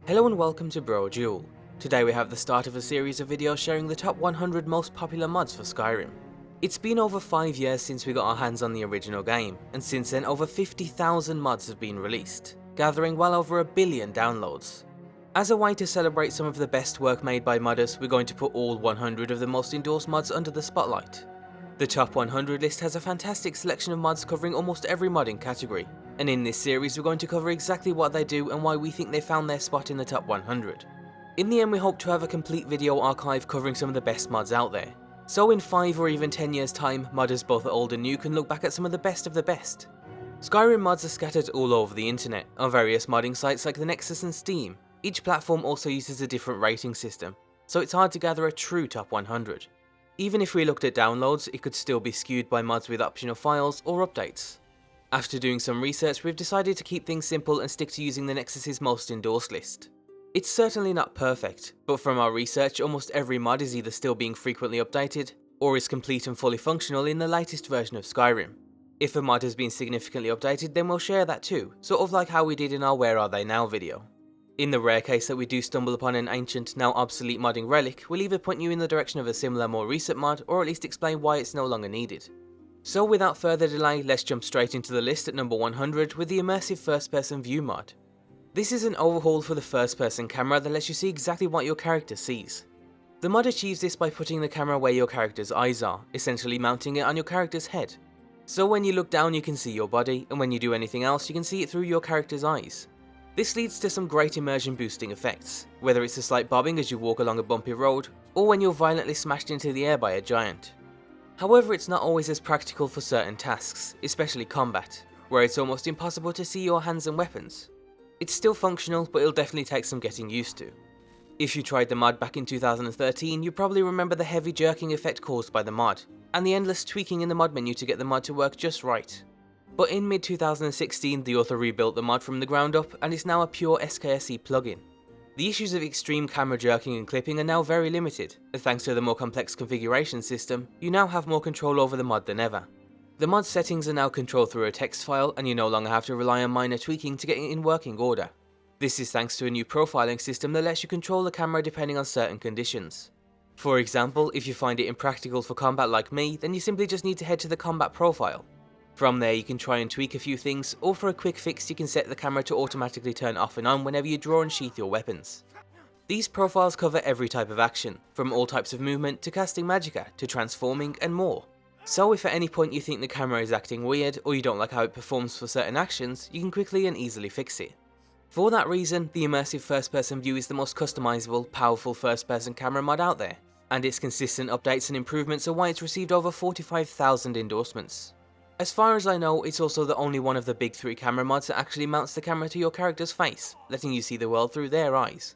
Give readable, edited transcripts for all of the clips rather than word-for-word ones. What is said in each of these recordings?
Hello and welcome to Brodual. Today we have the start of a series of videos sharing the top 100 most popular mods for Skyrim. It's been over 5 years since we got our hands on the original game, and since then over 50,000 mods have been released, gathering well over 1 billion downloads. As a way to celebrate some of the best work made by modders, we're going to put all 100 of the most endorsed mods under the spotlight. The top 100 list has a fantastic selection of mods covering almost every modding category, and in this series we're going to cover exactly what they do and why we think they found their spot in the top 100. In the end we hope to have a complete video archive covering some of the best mods out there, so in 5 or even 10 years time, modders both old and new can look back at some of the best. Skyrim mods are scattered all over the internet, on various modding sites like the Nexus and Steam. Each platform also uses a different rating system, so it's hard to gather a true top 100. Even if we looked at downloads, it could still be skewed by mods with optional files or updates. After doing some research, we've decided to keep things simple and stick to using the Nexus's most endorsed list. It's certainly not perfect, but from our research, almost every mod is either still being frequently updated, or is complete and fully functional in the latest version of Skyrim. If a mod has been significantly updated, then we'll share that too, sort of like how we did in our Where Are They Now video. In the rare case that we do stumble upon an ancient, now obsolete modding relic, we'll either point you in the direction of a similar, more recent mod, or at least explain why it's no longer needed. So without further delay, let's jump straight into the list at number 100 with the Immersive First-Person View mod. This is an overhaul for the first-person camera that lets you see exactly what your character sees. The mod achieves this by putting the camera where your character's eyes are, essentially mounting it on your character's head. So when you look down you can see your body, and when you do anything else you can see it through your character's eyes. This leads to some great immersion boosting effects, whether it's a slight bobbing as you walk along a bumpy road, or when you're violently smashed into the air by a giant. However, it's not always as practical for certain tasks, especially combat, where it's almost impossible to see your hands and weapons. It's still functional, but it'll definitely take some getting used to. If you tried the mod back in 2013, you probably remember the heavy jerking effect caused by the mod, and the endless tweaking in the mod menu to get the mod to work just right. But in mid-2016, the author rebuilt the mod from the ground up, and it's now a pure SKSE plugin. The issues of extreme camera jerking and clipping are now very limited, and thanks to the more complex configuration system, you now have more control over the mod than ever. The mod settings are now controlled through a text file, and you no longer have to rely on minor tweaking to get it in working order. This is thanks to a new profiling system that lets you control the camera depending on certain conditions. For example, if you find it impractical for combat like me, then you simply just need to head to the combat profile. From there you can try and tweak a few things, or for a quick fix you can set the camera to automatically turn off and on whenever you draw and sheath your weapons. These profiles cover every type of action, from all types of movement to casting magicka to transforming and more. So if at any point you think the camera is acting weird or you don't like how it performs for certain actions, you can quickly and easily fix it. For that reason, the Immersive First-Person View is the most customizable, powerful first-person camera mod out there, and its consistent updates and improvements are why it's received over 45,000 endorsements. As far as I know, it's also the only one of the big 3 camera mods that actually mounts the camera to your character's face, letting you see the world through their eyes.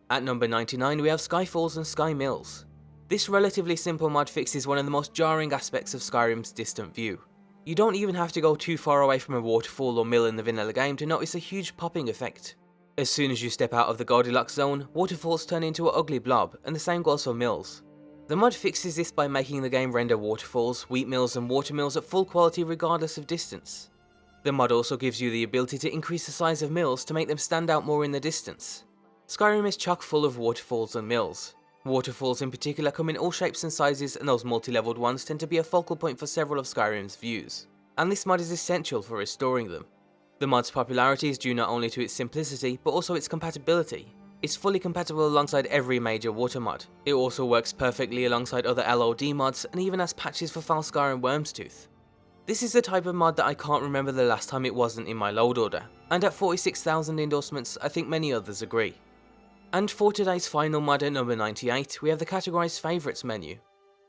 At number 99 we have Skyfalls and SkyMills. This relatively simple mod fixes one of the most jarring aspects of Skyrim's distant view. You don't even have to go too far away from a waterfall or mill in the vanilla game to notice a huge popping effect. As soon as you step out of the Goldilocks zone, waterfalls turn into an ugly blob, and the same goes for mills. The mod fixes this by making the game render waterfalls, wheat mills and water mills at full quality regardless of distance. The mod also gives you the ability to increase the size of mills to make them stand out more in the distance. Skyrim is chock full of waterfalls and mills. Waterfalls in particular come in all shapes and sizes, and those multi-leveled ones tend to be a focal point for several of Skyrim's views, and this mod is essential for restoring them. The mod's popularity is due not only to its simplicity, but also its compatibility. It's fully compatible alongside every major water mod. It also works perfectly alongside other LOD mods, and even has patches for Falskar and Wormstooth. This is the type of mod that I can't remember the last time it wasn't in my load order, and at 46,000 endorsements I think many others agree. And for today's final mod at number 98, we have the Categorized Favourites menu.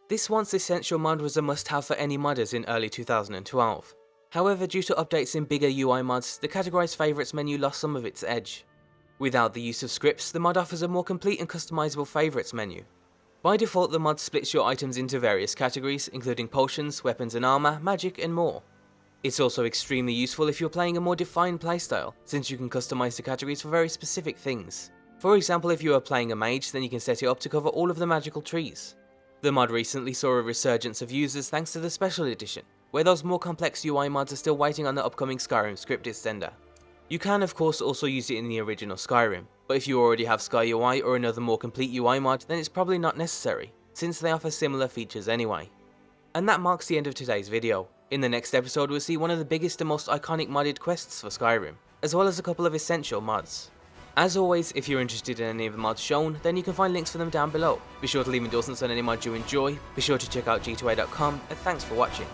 This once essential mod was a must-have for any modders in early 2012. However, due to updates in bigger UI mods, the Categorized Favourites menu lost some of its edge. Without the use of scripts, the mod offers a more complete and customizable favourites menu. By default, the mod splits your items into various categories, including potions, weapons and armour, magic and more. It's also extremely useful if you're playing a more defined playstyle, since you can customise the categories for very specific things. For example, if you are playing a mage, then you can set it up to cover all of the magical trees. The mod recently saw a resurgence of users thanks to the Special Edition, where those more complex UI mods are still waiting on the upcoming Skyrim script extender. You can of course also use it in the original Skyrim, but if you already have SkyUI or another more complete UI mod, then it's probably not necessary, since they offer similar features anyway. And that marks the end of today's video. In the next episode we'll see one of the biggest and most iconic modded quests for Skyrim, as well as a couple of essential mods. As always, if you're interested in any of the mods shown, then you can find links for them down below. Be sure to leave endorsements on any mod you enjoy, be sure to check out g2a.com, and thanks for watching.